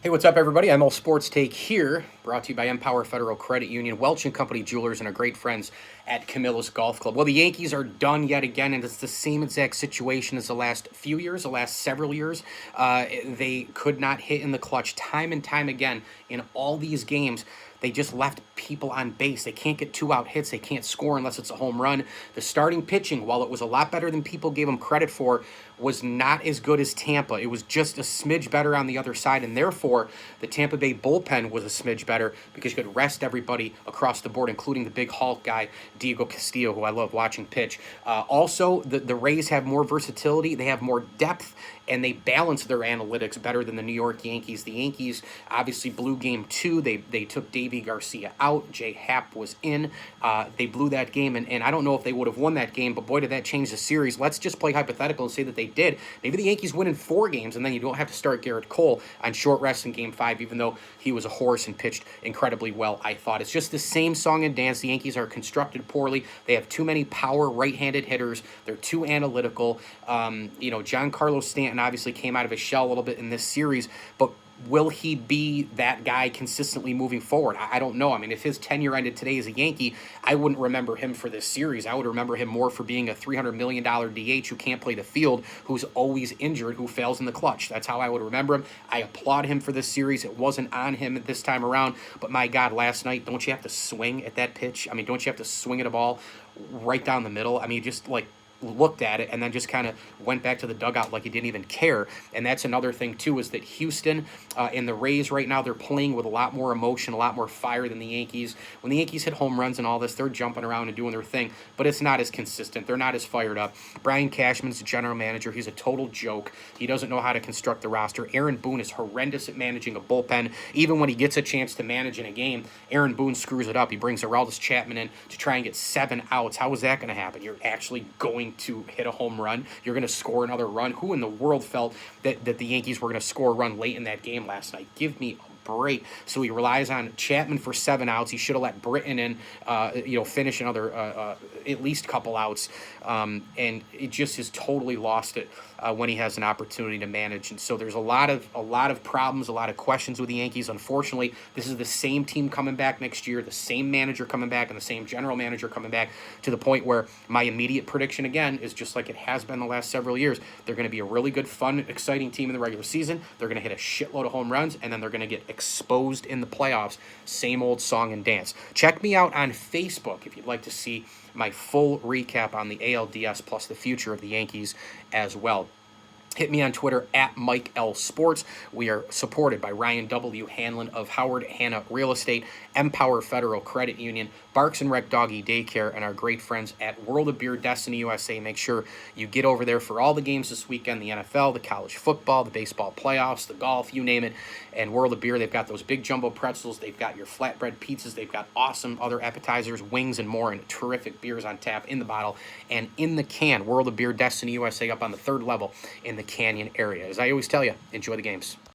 Hey, what's up, everybody? I'm All Sports Take here, brought to you by Empower Federal Credit Union, Welch and Company Jewelers, and our great friends at Camillus Golf Club. Well, the Yankees are done yet again, and it's the same exact situation as the last few years, the last several years. They could not hit in the clutch time and time again in all these games. They just left people on base. They can't get two-out hits. They can't score unless it's a home run. The starting pitching, while it was a lot better than people gave them credit for, was not as good as Tampa. It was just a smidge better on the other side, and therefore the Tampa Bay bullpen was a smidge better because you could rest everybody across the board, including the big Hulk guy, Diego Castillo, who I love watching pitch. Also, the Rays have more versatility. They have more depth, and they balance their analytics better than the New York Yankees. The Yankees obviously blew game two. They took Davy Garcia out. Jay Happ was in. They blew that game, and I don't know if they would have won that game, but boy, did that change the series. Let's just play hypothetical and say that they did. Maybe the Yankees win in 4 games, and then you don't have to start Garrett Cole on short rest in game 5, even though he was a horse and pitched incredibly well, I thought. It's just the same song and dance. The Yankees are constructed poorly. They have too many power right-handed hitters. They're too analytical. Giancarlo Stanton obviously came out of his shell a little bit in this series, but will he be that guy consistently moving forward? I don't know. I mean, if his tenure ended today as a Yankee, I wouldn't remember him for this series. I would remember him more for being a $300 million DH who can't play the field, who's always injured, who fails in the clutch. That's how I would remember him. I applaud him for this series. It wasn't on him this time around, but my God, last night, don't you have to swing at that pitch? I mean, don't you have to swing at a ball right down the middle? I mean, just like looked at it and then just kind of went back to the dugout like he didn't even care. And that's another thing too, is that Houston and the Rays right now, they're playing with a lot more emotion, a lot more fire than the Yankees. When the Yankees hit home runs and all this, they're jumping around and doing their thing, but it's not as consistent. They're not as fired up. Brian Cashman's the general manager. He's a total joke. He doesn't know how to construct the roster. Aaron Boone is horrendous at managing a bullpen. Even when he gets a chance to manage in a game, Aaron Boone screws it up. He brings Aroldis Chapman in to try and get 7 outs. How is that going to happen? You're actually going to hit a home run. You're going to score another run. Who in the world felt that the Yankees were going to score a run late in that game last night? Give me a break. So he relies on Chapman for 7 outs. He should have let Britton in, finish another at least couple outs. And it just has totally lost it when he has an opportunity to manage. And so there's a lot of problems, a lot of questions with the Yankees. Unfortunately, this is the same team coming back next year, the same manager coming back, and the same general manager coming back, to the point where my immediate prediction again is just like it has been the last several years. They're going to be a really good, fun, exciting team in the regular season. They're going to hit a shitload of home runs, and then they're going to get exposed in the playoffs. Same old song and dance. Check me out on Facebook if you'd like to see my full recap on the ALDS plus the future of the Yankees as well. Hit me on Twitter at Mike L Sports. We are supported by Ryan W. Hanlon of Howard Hanna Real Estate, Empower Federal Credit Union, Barks and Rec Doggy Daycare, and our great friends at World of Beer Destiny USA. Make sure you get over there for all the games this weekend, the NFL, the college football, the baseball playoffs, the golf, you name it. And World of Beer, they've got those big jumbo pretzels. They've got your flatbread pizzas. They've got awesome other appetizers, wings, and more, and terrific beers on tap in the bottle and in the can. World of Beer Destiny USA up on the 3rd level in the Canyon area. As I always tell you, enjoy the games.